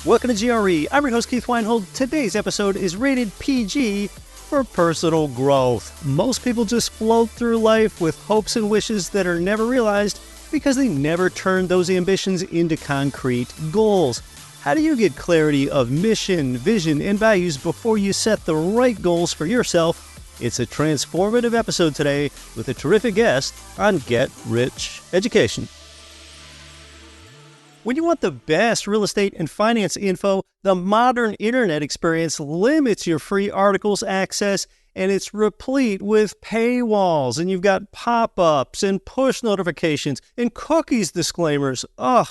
Welcome to GRE. I'm your host, Keith Weinhold. Today's episode is rated PG for personal growth. Most people just float through life with hopes and wishes that are never realized because they never turn those ambitions into concrete goals. How do you get clarity of mission, vision, and values before you set the right goals for yourself? It's a transformative episode today with a terrific guest on Get Rich Education. When you want the best real estate and finance info, the modern internet experience limits your free articles access, and it's replete with paywalls, and you've got pop-ups and push notifications and cookies disclaimers. Ugh.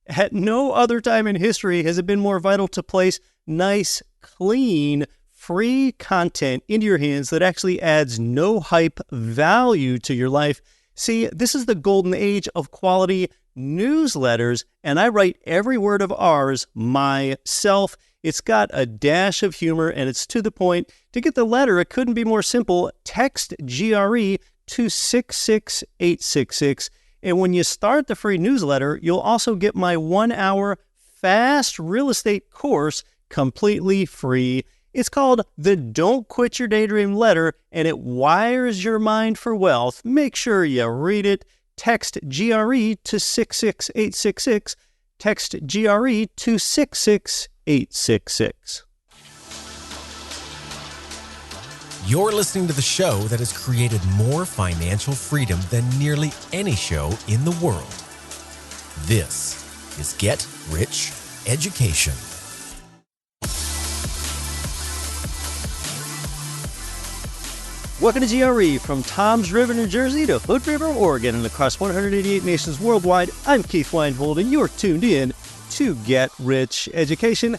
At no other time in history has it been more vital to place nice, clean, free content into your hands that actually adds no hype value to your life. See, this is the golden age of quality newsletters, and I write every word of ours myself. It's got a dash of humor, and it's to the point. To get the letter, it couldn't be more simple. Text GRE to 66866, and when you start the free newsletter, you'll also get my 1-hour fast real estate course completely free. It's called the Don't Quit Your Daydream Letter, and it wires your mind for wealth. Make sure you read it. Text GRE to 66866. Text GRE to 66866. You're listening to the show that has created more financial freedom than nearly any show in the world. This is Get Rich Education. Welcome to GRE. From Toms River, New Jersey to Hood River, Oregon, and across 188 nations worldwide, I'm Keith Weinhold, and you're tuned in to Get Rich Education.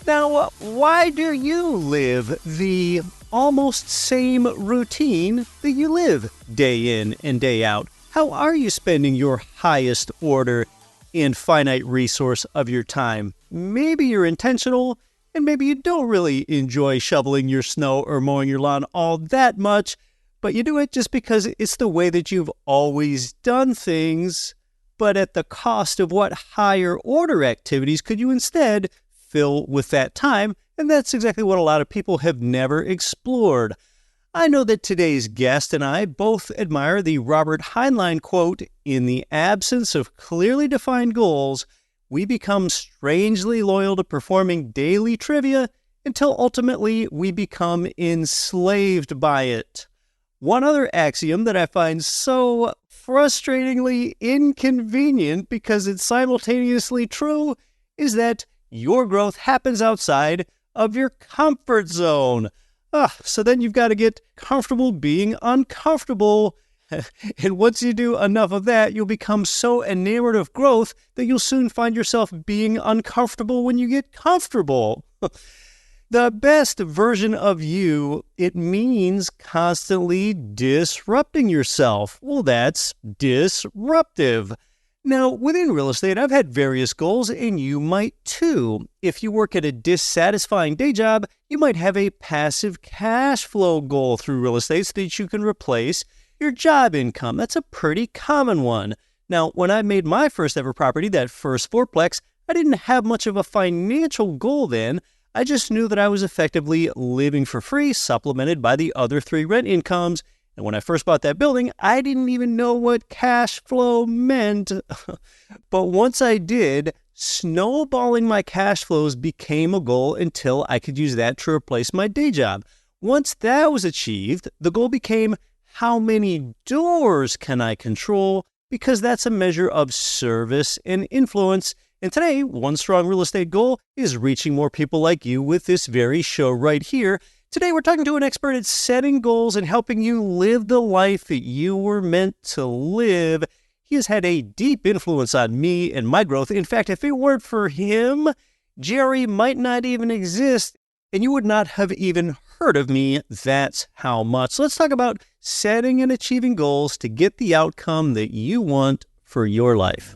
Now, why do you live the almost same routine that you live day in and day out? How are you spending your highest order and finite resource of your time? Maybe you're intentional, and maybe you don't really enjoy shoveling your snow or mowing your lawn all that much, but you do it just because it's the way that you've always done things. But at the cost of what higher order activities could you instead fill with that time? And that's exactly what a lot of people have never explored. I know that today's guest and I both admire the Robert Heinlein quote, "In the absence of clearly defined goals, we become strangely loyal to performing daily trivia until ultimately we become enslaved by it." One other axiom that I find so frustratingly inconvenient because it's simultaneously true is that your growth happens outside of your comfort zone. So then you've got to get comfortable being uncomfortable. And once you do enough of that, you'll become so enamored of growth that you'll soon find yourself being uncomfortable when you get comfortable. The best version of you, it means constantly disrupting yourself. Well, that's disruptive. Now, within real estate, I've had various goals, and you might too. If you work at a dissatisfying day job, you might have a passive cash flow goal through real estate so that you can replace your job income. That's a pretty common one. Now, when I made my first ever property, that first fourplex, I didn't have much of a financial goal then. I just knew that I was effectively living for free, supplemented by the other 3 rent incomes. And when I first bought that building, I didn't even know what cash flow meant. But once I did, snowballing my cash flows became a goal until I could use that to replace my day job. Once that was achieved, the goal became, how many doors can I control? Because that's a measure of service and influence. And today, one strong real estate goal is reaching more people like you with this very show right here. Today, we're talking to an expert at setting goals and helping you live the life that you were meant to live. He has had a deep influence on me and my growth. In fact, if it weren't for him, GRE might not even exist, and you would not have even heard of me. That's how much. So let's talk about setting and achieving goals to get the outcome that you want for your life.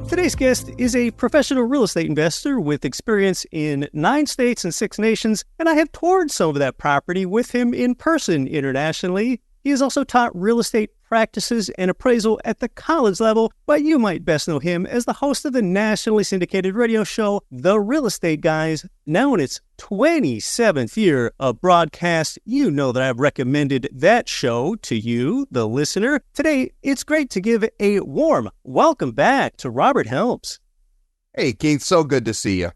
Today's guest is a professional real estate investor with experience in 9 states and 6 nations, and I have toured some of that property with him in person internationally. He has also taught real estate practices and appraisal at the college level, but you might best know him as the host of the nationally syndicated radio show, The Real Estate Guys. Now in its 27th year of broadcast, you know that I've recommended that show to you, the listener. Today, it's great to give a warm welcome back to Robert Helms. Hey, Keith, so good to see you.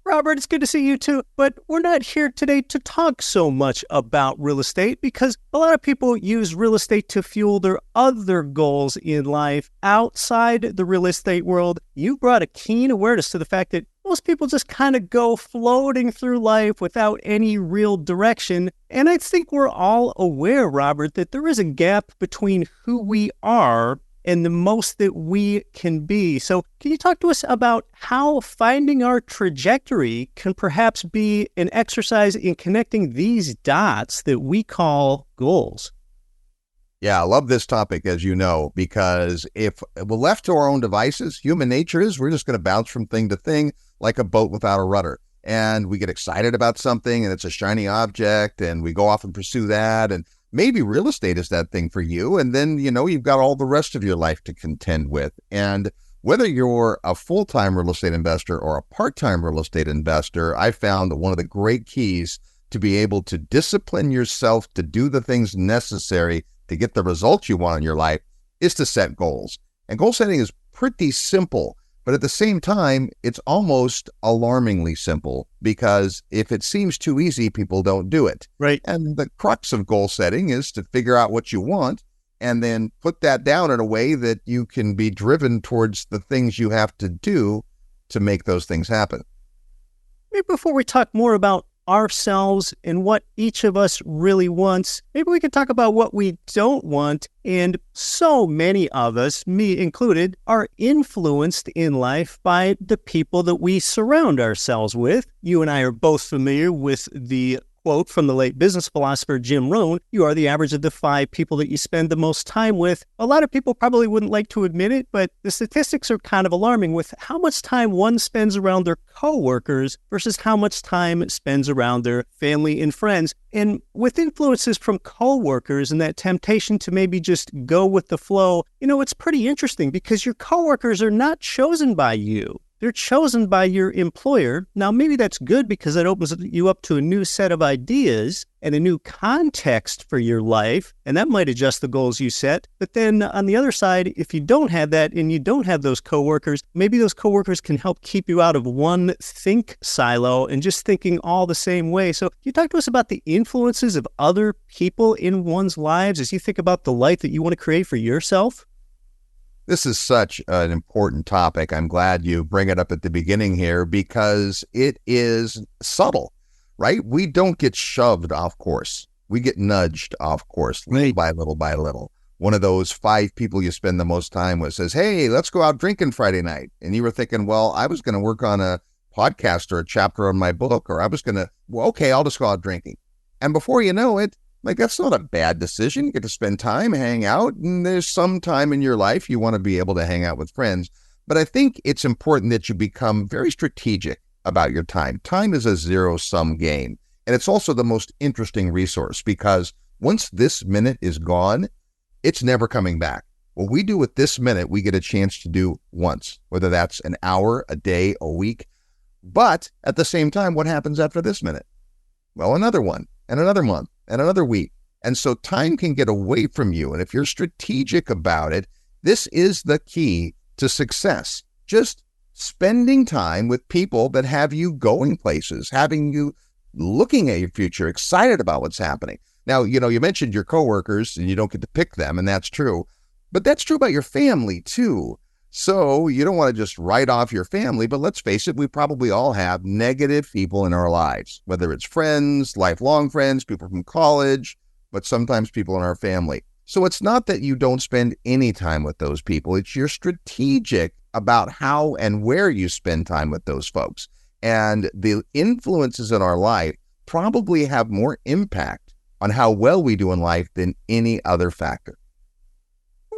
Robert, it's good to see you too, but we're not here today to talk so much about real estate because a lot of people use real estate to fuel their other goals in life outside the real estate world. You brought a keen awareness to the fact that most people just kind of go floating through life without any real direction. And I think we're all aware, Robert, that there is a gap between who we are and the most that we can be. So can you talk to us about how finding our trajectory can perhaps be an exercise in connecting these dots that we call goals? Yeah, I love this topic, as you know, because if we're left to our own devices, human nature is we're just going to bounce from thing to thing like a boat without a rudder. And we get excited about something and it's a shiny object and we go off and pursue that. And maybe real estate is that thing for you. And then, you've got all the rest of your life to contend with. And whether you're a full-time real estate investor or a part-time real estate investor, I found that one of the great keys to be able to discipline yourself to do the things necessary to get the results you want in your life is to set goals. And goal setting is pretty simple. But at the same time, it's almost alarmingly simple because if it seems too easy, people don't do it. Right. And the crux of goal setting is to figure out what you want and then put that down in a way that you can be driven towards the things you have to do to make those things happen. Maybe before we talk more about ourselves and what each of us really wants, maybe we could talk about what we don't want. And so many of us, me included, are influenced in life by the people that we surround ourselves with. You and I are both familiar with the quote from the late business philosopher Jim Rohn: "You are the average of the 5 people that you spend the most time with." A lot of people probably wouldn't like to admit it, but the statistics are kind of alarming with how much time one spends around their coworkers versus how much time it spends around their family and friends. And with influences from coworkers and that temptation to maybe just go with the flow, it's pretty interesting because your coworkers are not chosen by you. They're chosen by your employer. Now, maybe that's good because that opens you up to a new set of ideas and a new context for your life, and that might adjust the goals you set. But then on the other side, if you don't have that and you don't have those coworkers, maybe those coworkers can help keep you out of one think silo and just thinking all the same way. So can you talk to us about the influences of other people in one's lives as you think about the life that you want to create for yourself? This is such an important topic. I'm glad you bring it up at the beginning here because it is subtle, right? We don't get shoved off course. We get nudged off course little by little by little. One of those 5 people you spend the most time with says, "Hey, let's go out drinking Friday night." And you were thinking, well, I was going to work on a podcast or a chapter on my book, or I was going to, okay, I'll just go out drinking. And before you know it, that's not a bad decision. You get to spend time, hang out, and there's some time in your life you want to be able to hang out with friends. But I think it's important that you become very strategic about your time. Time is a zero-sum game, and it's also the most interesting resource because once this minute is gone, it's never coming back. What we do with this minute, we get a chance to do once, whether that's an hour, a day, a week. But at the same time, what happens after this minute? Well, another one, and another month, and another week. And so time can get away from you. And if you're strategic about it, this is the key to success. Just spending time with people that have you going places, having you looking at your future, excited about what's happening. Now, you mentioned your coworkers and you don't get to pick them, and that's true. But that's true about your family too. So you don't want to just write off your family, but let's face it, we probably all have negative people in our lives, whether it's friends, lifelong friends, people from college, but sometimes people in our family. So it's not that you don't spend any time with those people. It's you're strategic about how and where you spend time with those folks. And the influences in our life probably have more impact on how well we do in life than any other factor.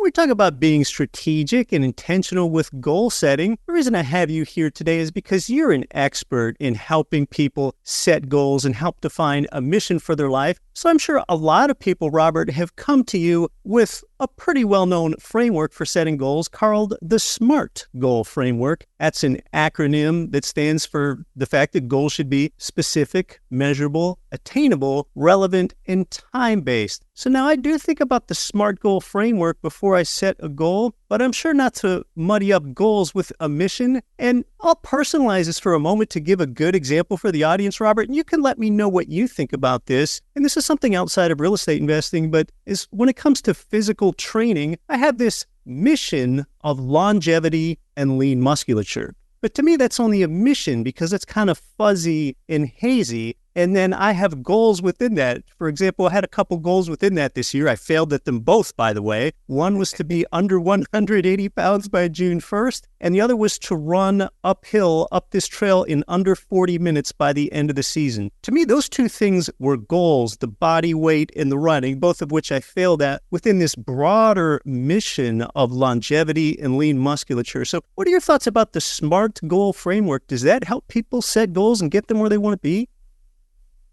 We we talk about being strategic and intentional with goal setting, the reason I have you here today is because you're an expert in helping people set goals and help define a mission for their life. So I'm sure a lot of people, Robert, have come to you with a pretty well-known framework for setting goals called the SMART goal framework. That's an acronym that stands for the fact that goals should be specific, measurable, attainable, relevant, and time-based. So now I do think about the SMART goal framework before I set a goal, but I'm sure not to muddy up goals with a mission. And I'll personalize this for a moment to give a good example for the audience, Robert, and you can let me know what you think about this. And this is something outside of real estate investing, but is when it comes to physical training, I have this mission of longevity and lean musculature. But to me, that's only a mission because it's kind of fuzzy and hazy. And then I have goals within that. For example, I had a couple goals within that this year. I failed at them both, by the way. One was to be under 180 pounds by June 1st, and the other was to run uphill up this trail in under 40 minutes by the end of the season. To me, those two things were goals, the body weight and the running, both of which I failed at within this broader mission of longevity and lean musculature. So what are your thoughts about the SMART goal framework? Does that help people set goals and get them where they want to be?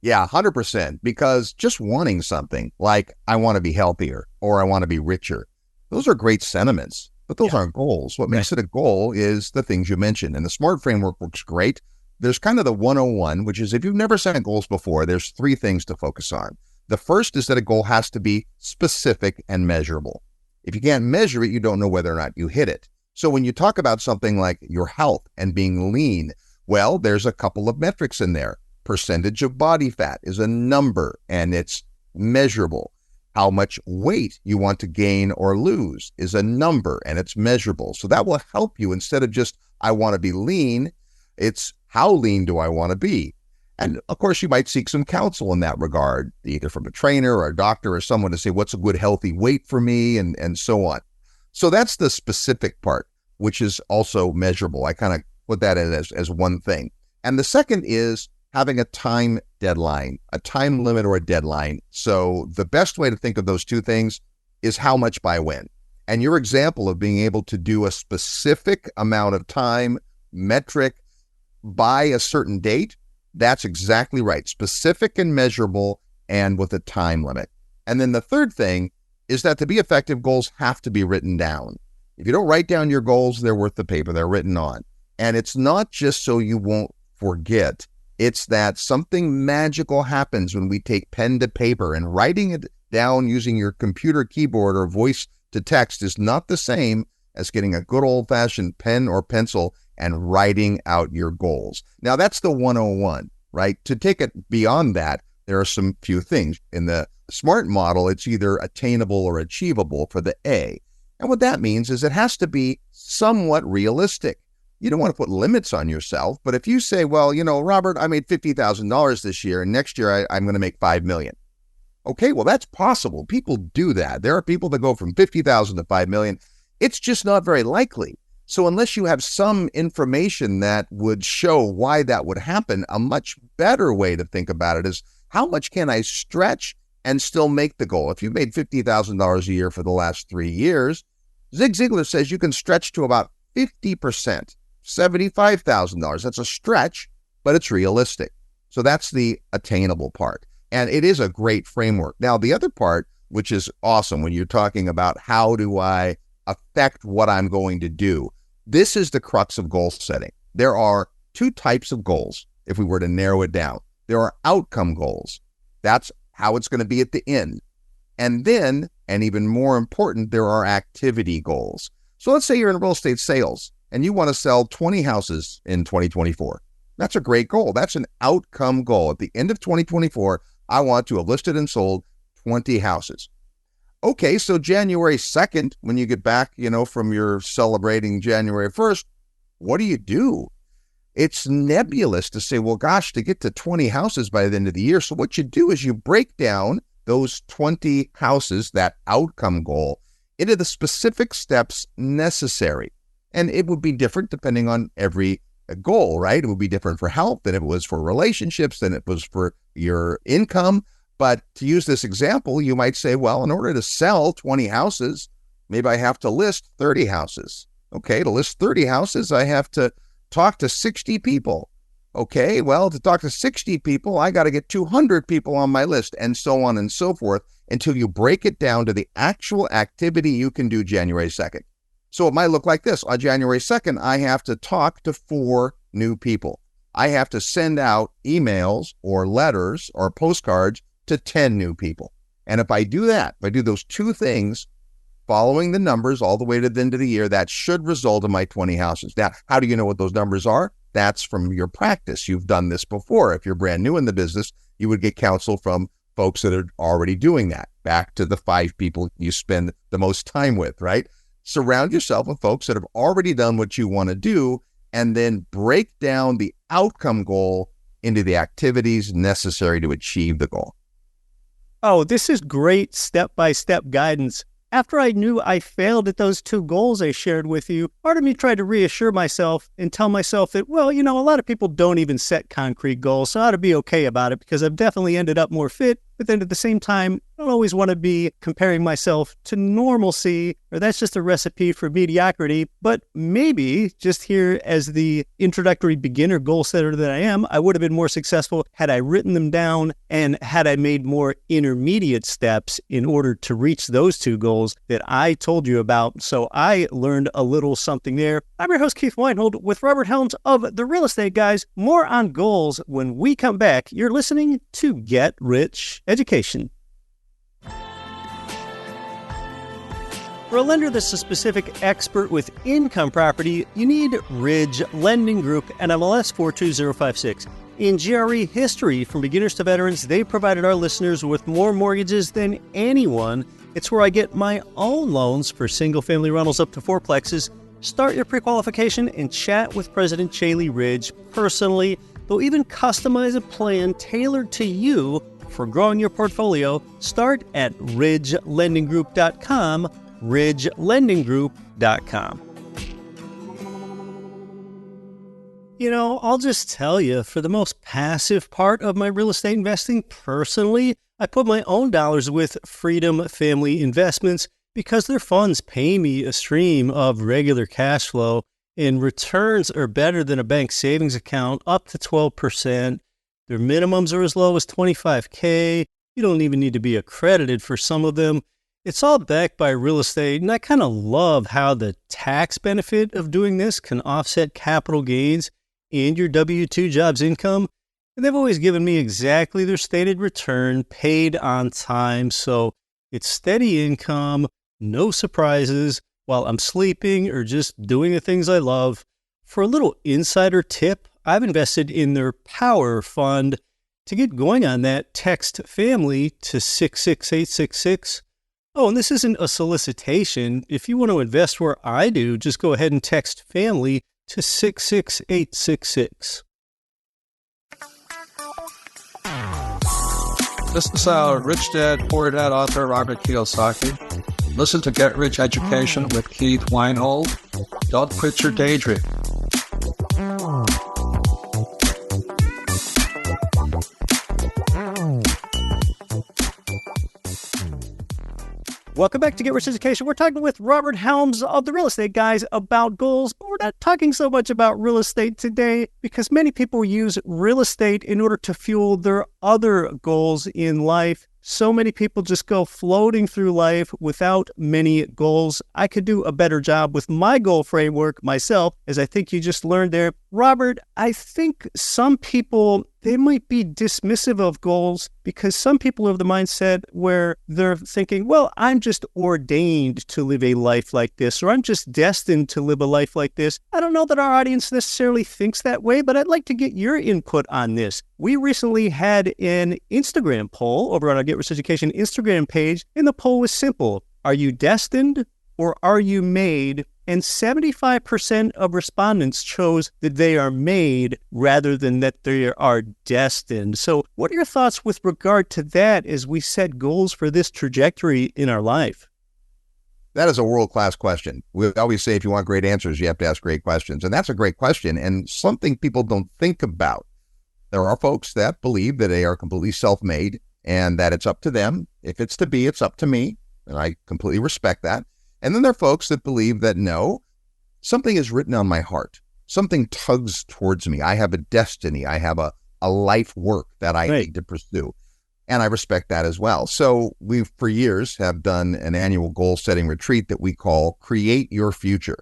Yeah, 100%. Because just wanting something like I want to be healthier or I want to be richer, those are great sentiments, but those aren't goals. What makes it a goal is the things you mentioned. And the SMART framework works great. There's kind of the 101, which is if you've never set goals before, there's 3 things to focus on. The first is that a goal has to be specific and measurable. If you can't measure it, you don't know whether or not you hit it. So when you talk about something like your health and being lean, well, there's a couple of metrics in there. Percentage of body fat is a number and it's measurable. How much weight you want to gain or lose is a number and it's measurable. So that will help you instead of just, I want to be lean, it's how lean do I want to be? And of course, you might seek some counsel in that regard, either from a trainer or a doctor or someone to say, what's a good healthy weight for me and so on. So that's the specific part, which is also measurable. I kind of put that in as one thing. And the second is having a time deadline, a time limit or a deadline. So the best way to think of those two things is how much by when. And your example of being able to do a specific amount of time metric by a certain date, that's exactly right. Specific and measurable and with a time limit. And then the third thing is that to be effective, goals have to be written down. If you don't write down your goals, they're worth the paper they're written on. And it's not just so you won't forget. It's that something magical happens when we take pen to paper, and writing it down using your computer keyboard or voice to text is not the same as getting a good old-fashioned pen or pencil and writing out your goals. Now, that's the 101, right? To take it beyond that, there are some few things. In the SMART model, it's either attainable or achievable for the A. And what that means is it has to be somewhat realistic. You don't want to put limits on yourself, but if you say, well, Robert, I made $50,000 this year, and next year I'm going to make $5 million. Okay, well, that's possible. People do that. There are people that go from $50,000 to $5 million. It's just not very likely. So unless you have some information that would show why that would happen, a much better way to think about it is how much can I stretch and still make the goal? If you've made $50,000 a year for the last 3 years, Zig Ziglar says you can stretch to about 50%. $75,000. That's a stretch, but it's realistic. So that's the attainable part. And it is a great framework. Now, the other part, which is awesome when you're talking about how do I affect what I'm going to do, this is the crux of goal setting. There are 2 types of goals, if we were to narrow it down. There are outcome goals. That's how it's going to be at the end. And then, and even more important, there are activity goals. So let's say you're in real estate sales and you want to sell 20 houses in 2024. That's a great goal. That's an outcome goal. At the end of 2024, I want to have listed and sold 20 houses. Okay, so January 2nd, when you get back, from your celebrating January 1st, what do? It's nebulous to say, well, gosh, to get to 20 houses by the end of the year. So what you do is you break down those 20 houses, that outcome goal, into the specific steps necessary. And it would be different depending on every goal, right? It would be different for health than it was for relationships, than it was for your income. But to use this example, you might say, well, in order to sell 20 houses, Maybe I have to list 30 houses. Okay, to list 30 houses, I have to talk to 60 people. Okay, well, to talk to 60 people, I got to get 200 people on my list, and so on and so forth, until you break it down to the actual activity you can do January 2nd. So it might look like this. On January 2nd, I have to talk to 4 new people. I have to send out emails or letters or postcards to 10 new people. And if I do that, if I do those 2 things, following the numbers all the way to the end of the year, that should result in my 20 houses. Now, how do you know what those numbers are? That's from your practice. You've done this before. If you're brand new in the business, you would get counsel from folks that are already doing that. Back to the 5 people you spend the most time with, right? Surround yourself with folks that have already done what you want to do, and then break down the outcome goal into the activities necessary to achieve the goal. Oh, this is great step-by-step guidance. After I knew I failed at those 2 goals I shared with you, part of me tried to reassure myself and tell myself that, well, a lot of people don't even set concrete goals, so I ought to be okay about it because I've definitely ended up more fit. But then at the same time, I don't always want to be comparing myself to normalcy, or that's just a recipe for mediocrity. But maybe just here as the introductory beginner goal setter that I am, I would have been more successful had I written them down and had I made more intermediate steps in order to reach those 2 goals that I told you about. So I learned a little something there. I'm your host, Keith Weinhold, with Robert Helms of The Real Estate Guys. More on goals when we come back. You're listening to Get Rich Education. For a lender that's a specific expert with income property, you need Ridge Lending Group, NMLS 42056. In GRE history, from beginners to veterans, they provided our listeners with more mortgages than anyone. It's where I get my own loans for single-family rentals up to 4plexes. Start your pre-qualification and chat with President Chaley Ridge personally. They'll even customize a plan tailored to you for growing your portfolio. Start at ridgelendinggroup.com, ridgelendinggroup.com. I'll just tell you, for the most passive part of my real estate investing, personally, I put my own dollars with Freedom Family Investments because their funds pay me a stream of regular cash flow, and returns are better than a bank savings account, up to 12%. Their minimums are as low as $25K. You don't even need to be accredited for some of them. It's all backed by real estate, and I kind of love how the tax benefit of doing this can offset capital gains and your W-2 job's income. And they've always given me exactly their stated return, paid on time. So it's steady income, no surprises, while I'm sleeping or just doing the things I love. For a little insider tip, I've invested in their Power Fund. To get going on that, text family to 66866. Oh, and this isn't a solicitation. If you want to invest where I do, just go ahead and text family to 66866. This is Rich Dad, Poor Dad author Robert Kiyosaki. Listen to Get Rich Education with Keith Weinhold. Don't quit your daydream. Welcome back to Get Rich Education. We're talking with Robert Helms of The Real Estate Guys about goals, but we're not talking so much about real estate today because many people use real estate in order to fuel their other goals in life. So many people just go floating through life without many goals. I could do a better job with my goal framework myself, as I think you just learned there. Robert, I think some people, they might be dismissive of goals because some people have the mindset where they're thinking, well, I'm just ordained to live a life like this, or I'm just destined to live a life like this. I don't know that our audience necessarily thinks that way, but I'd like to get your input on this. We recently had an Instagram poll over on our Get Rich Education Instagram page, and the poll was simple. Are you destined or are you made? And 75% of respondents chose that they are made rather than that they are destined. So what are your thoughts with regard to that as we set goals for this trajectory in our life? That is a world-class question. We always say if you want great answers, you have to ask great questions. And that's a great question and something people don't think about. There are folks that believe that they are completely self-made and that it's up to them. If it's to be, it's up to me. And I completely respect that. And then there are folks that believe that no, something is written on my heart. Something tugs towards me. I have a destiny. I have a life work that I need to pursue. And I respect that as well. So we've, for years, have done an annual goal-setting retreat that we call Create Your Future.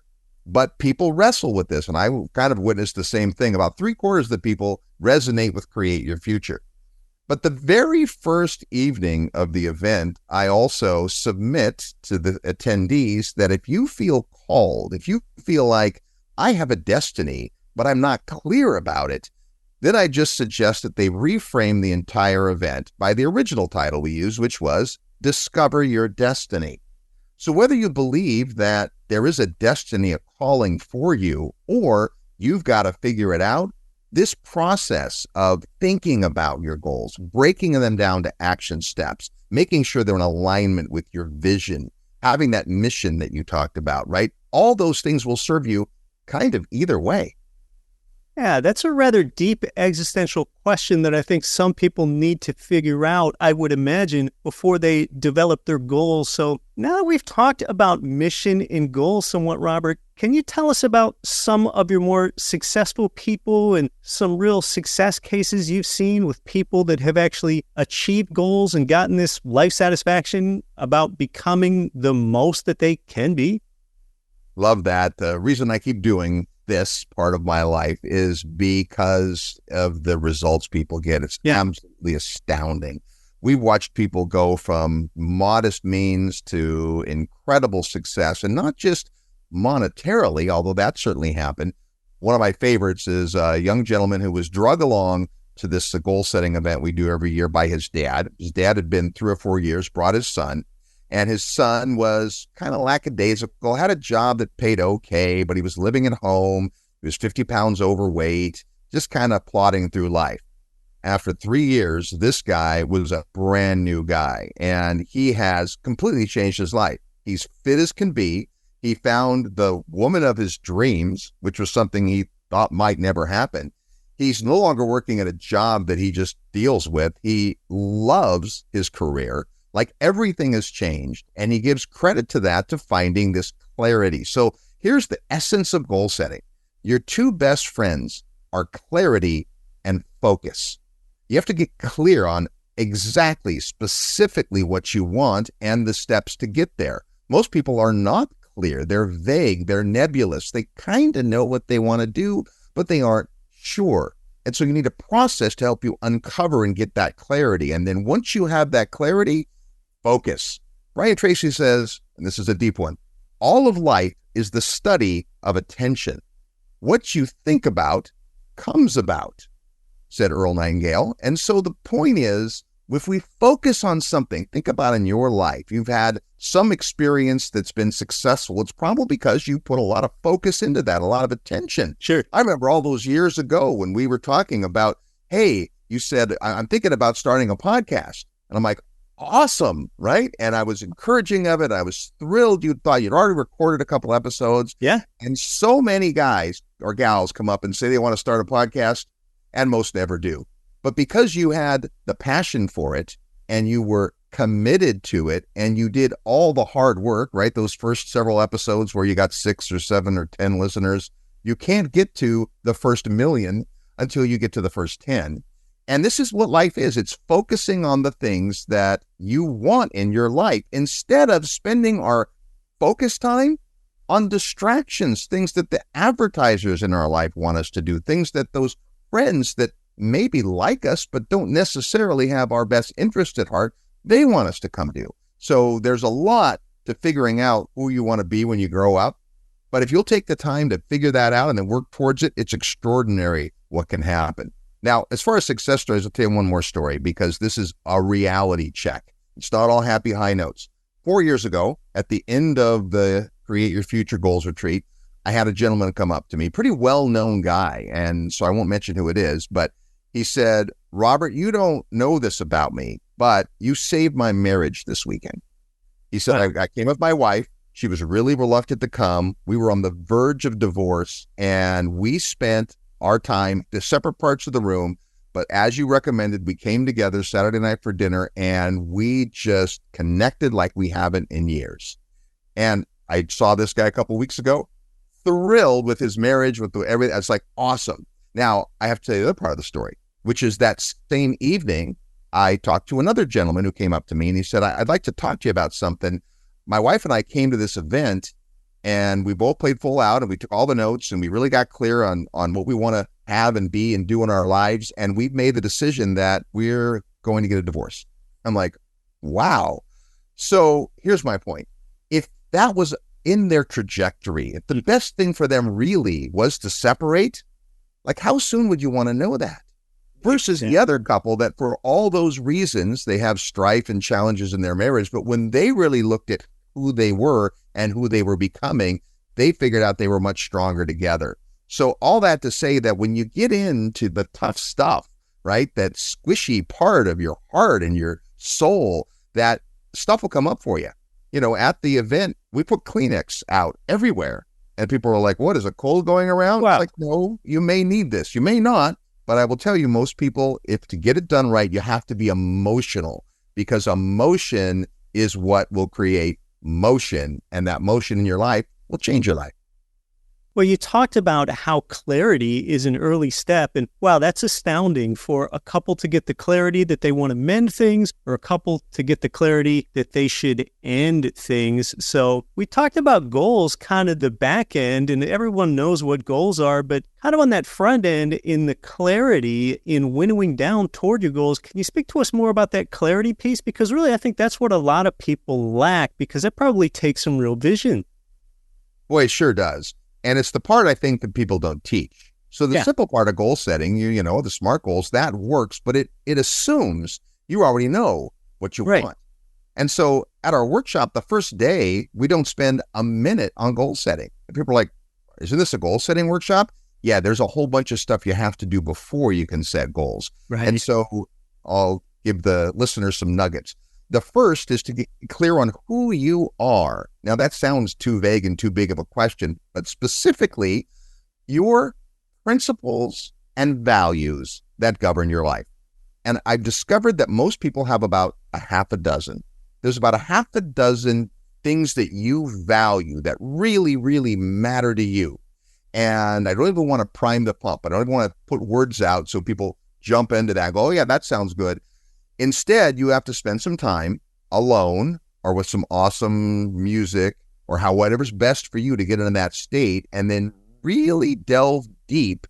But people wrestle with this, and I kind of witnessed the same thing. About 3/4 of the people resonate with Create Your Future. But the very first evening of the event, I also submit to the attendees that if you feel called, if you feel like I have a destiny, but I'm not clear about it, then I just suggest that they reframe the entire event by the original title we used, which was Discover Your Destiny. So whether you believe that there is a destiny, a calling for you, or you've got to figure it out, this process of thinking about your goals, breaking them down to action steps, making sure they're in alignment with your vision, having that mission that you talked about, right? All those things will serve you kind of either way. Yeah, that's a rather deep existential question that I think some people need to figure out, I would imagine, before they develop their goals. So now that we've talked about mission and goals somewhat, Robert, can you tell us about some of your more successful people and some real success cases you've seen with people that have actually achieved goals and gotten this life satisfaction about becoming the most that they can be? Love that. The reason I keep doing this part of my life is because of the results people get. It's absolutely astounding. We've watched people go from modest means to incredible success, and not just monetarily, although that certainly happened. One of my favorites is a young gentleman who was drug along to this goal-setting event we do every year by his dad. His dad had been 3 or 4 years, brought his son, and his son was kind of lackadaisical, had a job that paid okay, but he was living at home. He was 50 pounds overweight, just kind of plodding through life. After 3 years, this guy was a brand new guy, and he has completely changed his life. He's fit as can be. He found the woman of his dreams, which was something he thought might never happen. He's no longer working at a job that he just deals with. He loves his career. Like, everything has changed, and he gives credit to that, to finding this clarity. So here's the essence of goal setting. Your two best friends are clarity and focus. You have to get clear on exactly, specifically what you want and the steps to get there. Most people are not clear. They're vague. They're nebulous. They kind of know what they want to do, but they aren't sure. And so you need a process to help you uncover and get that clarity. And then once you have that clarity, focus. Brian Tracy says, and this is a deep one, all of life is the study of attention. What you think about comes about, said Earl Nightingale. And so the point is, if we focus on something, think about in your life, you've had some experience that's been successful. It's probably because you put a lot of focus into that, a lot of attention. Sure. I remember all those years ago when we were talking about, hey, you said, I'm thinking about starting a podcast. And I'm like, awesome, right? And I was encouraging of it. I was thrilled. You thought you'd already recorded a couple episodes. Yeah. And so many guys or gals come up and say they want to start a podcast, and most never do. But because you had the passion for it and you were committed to it and you did all the hard work, right? Those first several episodes where you got 6 or 7 or 10 listeners, you can't get to the first million until you get to the first 10. And this is what life is. It's focusing on the things that you want in your life instead of spending our focus time on distractions, things that the advertisers in our life want us to do, things that those friends that maybe like us but don't necessarily have our best interest at heart, they want us to come do. So there's a lot to figuring out who you want to be when you grow up. But if you'll take the time to figure that out and then work towards it, it's extraordinary what can happen. Now, as far as success stories, I'll tell you one more story because this is a reality check. It's not all happy high notes. 4 years ago, at the end of the Create Your Future Goals retreat, I had a gentleman come up to me, pretty well-known guy, and so I won't mention who it is, but he said, Robert, you don't know this about me, but you saved my marriage this weekend. He said, I came with my wife. She was really reluctant to come. We were on the verge of divorce, and we spent our time, the separate parts of the room, but as you recommended, we came together Saturday night for dinner, and we just connected like we haven't in years. And I saw this guy a couple weeks ago, thrilled with his marriage, with everything. It's like awesome. Now, I have to tell you the other part of the story, which is that same evening, I talked to another gentleman who came up to me and he said, I'd like to talk to you about something. My wife and I came to this event and we both played full out and we took all the notes and we really got clear on what we want to have and be and do in our lives. And we've made the decision that we're going to get a divorce. I'm like, wow. So here's my point. If that was in their trajectory, if the best thing for them really was to separate, like how soon would you want to know that? Versus the other couple that for all those reasons, they have strife and challenges in their marriage. But when they really looked at who they were and who they were becoming, they figured out they were much stronger together. So all that to say that when you get into the tough stuff, right, that squishy part of your heart and your soul, that stuff will come up for you. You know, at the event, we put Kleenex out everywhere. And people are like, what, is a cold going around? Wow. It's like, no, you may need this. You may not. But I will tell you, most people, if to get it done right, you have to be emotional, because emotion is what will create motion. And that motion in your life will change your life. Well, you talked about how clarity is an early step. And wow, that's astounding for a couple to get the clarity that they want to mend things, or a couple to get the clarity that they should end things. So we talked about goals, kind of the back end, and everyone knows what goals are, but kind of on that front end, in the clarity in winnowing down toward your goals. Can you speak to us more about that clarity piece? Because really, I think that's what a lot of people lack, because that probably takes some real vision. Boy, it sure does. And it's the part I think that people don't teach. So the simple part of goal setting, you know, the SMART goals, that works, but it assumes you already know what you want. And so at our workshop, the first day, we don't spend a minute on goal setting. And people are like, isn't this a goal setting workshop? Yeah, there's a whole bunch of stuff you have to do before you can set goals. Right. And so I'll give the listeners some nuggets. The first is to get clear on who you are. Now, that sounds too vague and too big of a question, but specifically, your principles and values that govern your life. And I've discovered that most people have about a half a dozen. There's about a half a dozen things that you value that really, really matter to you. And I don't even want to prime the pump. I don't even want to put words out so people jump into that and go, oh yeah, that sounds good. Instead, you have to spend some time alone or with some awesome music or whatever's best for you to get into that state, and then really delve deep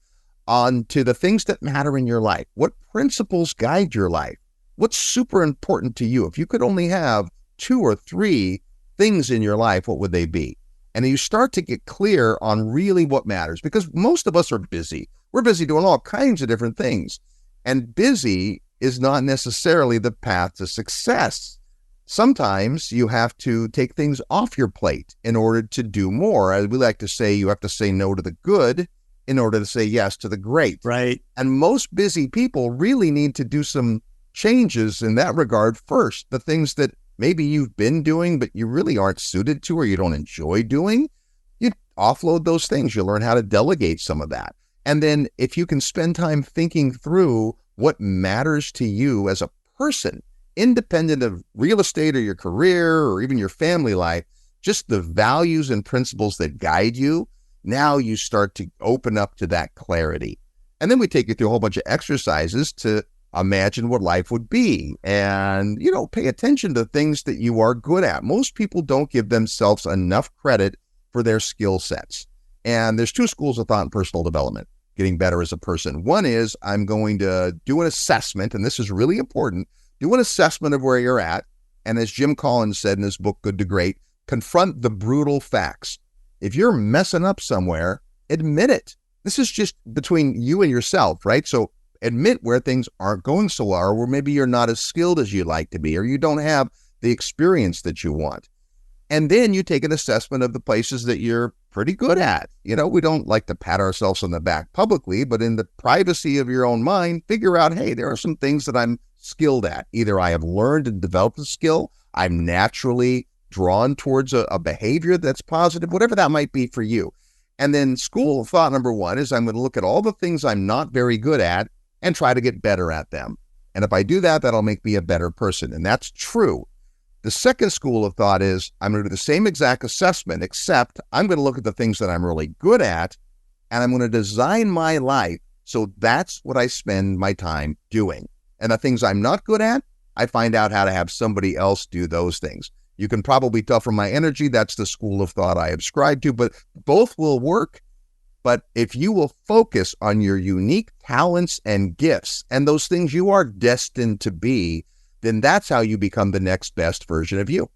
onto the things that matter in your life. What principles guide your life? What's super important to you? If you could only have 2 or 3 things in your life, what would they be? And you start to get clear on really what matters, because most of us are busy. We're busy doing all kinds of different things. And busy is not necessarily the path to success. Sometimes you have to take things off your plate in order to do more. As we like to say, you have to say no to the good in order to say yes to the great. Right. And most busy people really need to do some changes in that regard first. The things that maybe you've been doing, but you really aren't suited to, or you don't enjoy doing, you offload those things. You learn how to delegate some of that. And then if you can spend time thinking through what matters to you as a person, independent of real estate or your career or even your family life, just the values and principles that guide you, now you start to open up to that clarity. And then we take you through a whole bunch of exercises to imagine what life would be and, you know, pay attention to things that you are good at. Most people don't give themselves enough credit for their skill sets. And there's 2 schools of thought in personal development, getting better as a person. One is I'm going to do an assessment, and this is really important, do an assessment of where you're at. And as Jim Collins said in his book, Good to Great, confront the brutal facts. If you're messing up somewhere, admit it. This is just between you and yourself, right? So admit where things aren't going so well, or where maybe you're not as skilled as you'd like to be, or you don't have the experience that you want. And then you take an assessment of the places that you're pretty good at. You know, we don't like to pat ourselves on the back publicly, but in the privacy of your own mind, figure out, hey, there are some things that I'm skilled at. Either I have learned and developed a skill, I'm naturally drawn towards a behavior that's positive, whatever that might be for you. And then school of thought number 1 is I'm going to look at all the things I'm not very good at and try to get better at them. And if I do that, that'll make me a better person. And that's true. The second school of thought is I'm going to do the same exact assessment, except I'm going to look at the things that I'm really good at, and I'm going to design my life so that's what I spend my time doing. And the things I'm not good at, I find out how to have somebody else do those things. You can probably tell from my energy, that's the school of thought I subscribe to, but both will work. But if you will focus on your unique talents and gifts and those things you are destined to be, then that's how you become the next best version of you.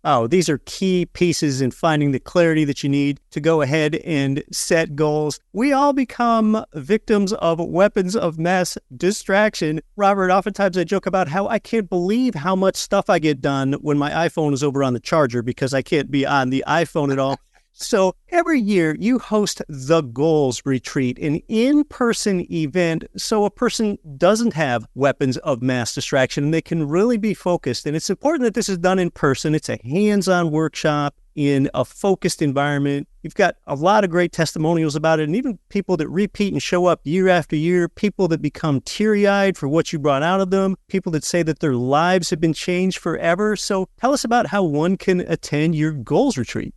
Oh, these are key pieces in finding the clarity that you need to go ahead and set goals. We all become victims of weapons of mass distraction. Robert, oftentimes I joke about how I can't believe how much stuff I get done when my iPhone is over on the charger because I can't be on the iPhone at all. So every year you host the Goals Retreat, an in-person event so a person doesn't have weapons of mass distraction and they can really be focused. And it's important that this is done in person. It's a hands-on workshop in a focused environment. You've got a lot of great testimonials about it, and even people that repeat and show up year after year, people that become teary-eyed for what you brought out of them, people that say that their lives have been changed forever. So tell us about how one can attend your Goals Retreat.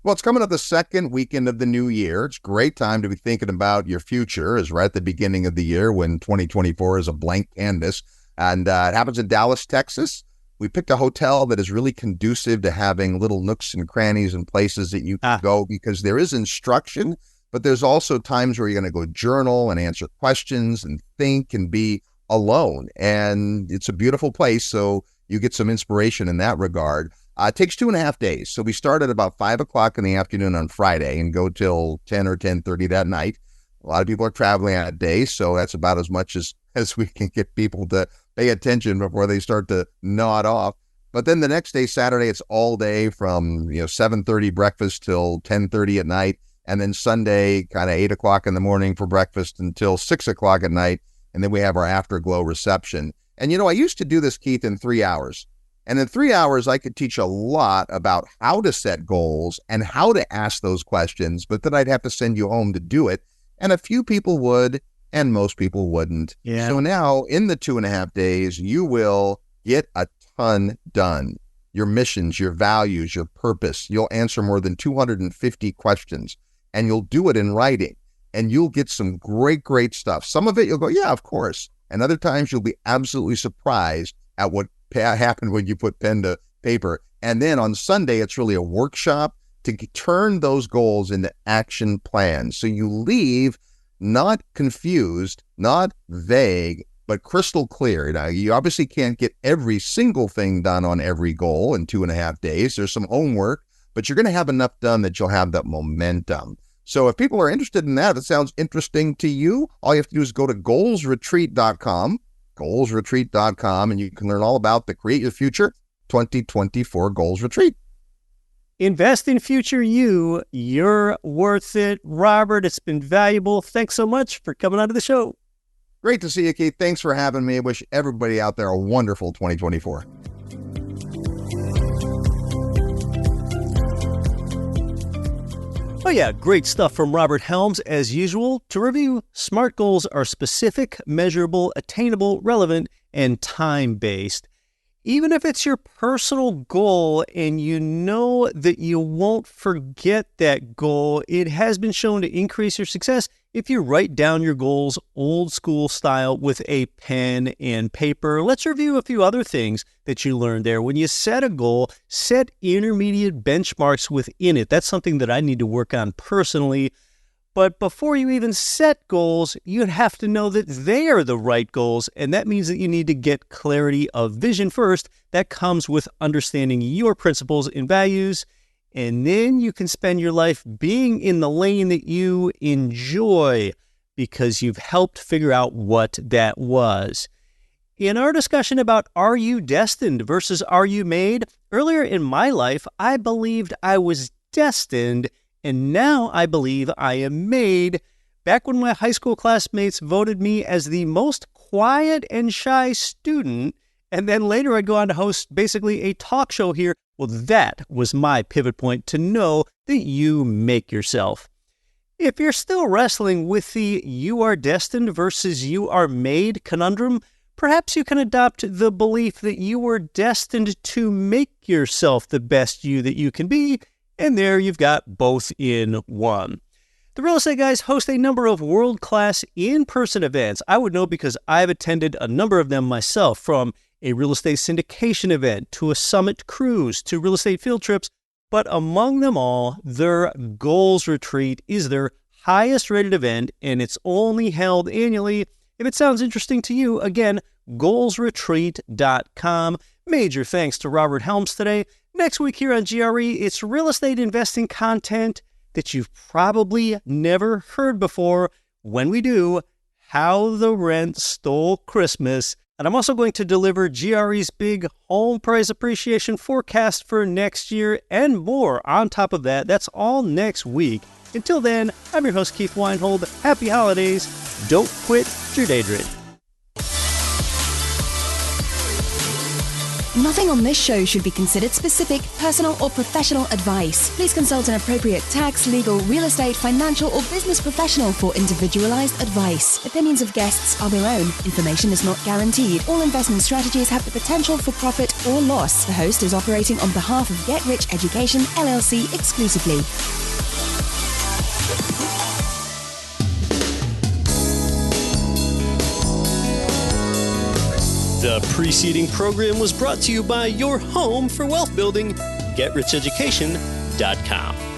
Well, it's coming up the second weekend of the new year. It's a great time to be thinking about your future. It's right at the beginning of the year when 2024 is a blank canvas. And it happens in Dallas, Texas. We picked a hotel that is really conducive to having little nooks and crannies and places that you can go, because there is instruction, but there's also times where you're going to go journal and answer questions and think and be alone. And it's a beautiful place, so you get some inspiration in that regard. It takes 2.5 days. So we start at about 5 o'clock in the afternoon on Friday and go till 10 or 10:30 that night. A lot of people are traveling that day, so that's about as much as we can get people to pay attention before they start to nod off. But then the next day, Saturday, it's all day from 7:30 breakfast till 10:30 at night. And then Sunday, kind of 8 o'clock in the morning for breakfast until 6 o'clock at night. And then we have our afterglow reception. And I used to do this, Keith, in 3 hours. And in 3 hours, I could teach a lot about how to set goals and how to ask those questions, but then I'd have to send you home to do it. And a few people would, and most people wouldn't. Yeah. So now in the 2.5 days, you will get a ton done. Your missions, your values, your purpose. You'll answer more than 250 questions, and you'll do it in writing. And you'll get some great, great stuff. Some of it you'll go, yeah, of course. And other times you'll be absolutely surprised at what happened when you put pen to paper. And then on Sunday, it's really a workshop to turn those goals into action plans. So you leave not confused, not vague, but crystal clear. Now, you obviously can't get every single thing done on every goal in 2.5 days. There's some homework, but you're going to have enough done that you'll have that momentum. So if people are interested in that, if it sounds interesting to you, all you have to do is go to goalsretreat.com, and you can learn all about the Create Your Future 2024 Goals Retreat. Invest in future you. You're worth it. Robert, it's been valuable. Thanks so much for coming on to the show. Great to see you, Keith. Thanks for having me. I wish everybody out there a wonderful 2024. Oh yeah, great stuff from Robert Helms as usual. To review, SMART goals are specific, measurable, attainable, relevant, and time-based. Even if it's your personal goal and you know that you won't forget that goal, it has been shown to increase your success if you write down your goals old school style with a pen and paper. Let's review a few other things that you learned there. When you set a goal, set intermediate benchmarks within it. That's something that I need to work on personally. But before you even set goals, you have to know that they are the right goals, and that means that you need to get clarity of vision first. That comes with understanding your principles and values, and then you can spend your life being in the lane that you enjoy because you've helped figure out what that was. In our discussion about are you destined versus are you made, earlier in my life, I believed I was destined, and now I believe I am made. Back when my high school classmates voted me as the most quiet and shy student, and then later I'd go on to host basically a talk show here, well, that was my pivot point to know that you make yourself. If you're still wrestling with the you are destined versus you are made conundrum, perhaps you can adopt the belief that you were destined to make yourself the best you that you can be, and there you've got both in one. The Real Estate Guys host a number of world-class in-person events. I would know because I've attended a number of them myself, from a real estate syndication event to a summit cruise to real estate field trips. But among them all, their Goals Retreat is their highest rated event, and it's only held annually. If it sounds interesting to you, again, goalsretreat.com. Major thanks to Robert Helms today. Next week here on GRE, it's real estate investing content that you've probably never heard before. When we do, How the Rent Stole Christmas. And I'm also going to deliver GRE's big home price appreciation forecast for next year and more on top of that. That's all next week. Until then, I'm your host, Keith Weinhold. Happy holidays. Don't quit your daydream. Nothing on this show should be considered specific, personal, or professional advice. Please consult an appropriate tax, legal, real estate, financial, or business professional for individualized advice. Opinions of guests are their own. Information is not guaranteed. All investment strategies have the potential for profit or loss. The host is operating on behalf of Get Rich Education, LLC exclusively. The preceding program was brought to you by your home for wealth building, GetRichEducation.com.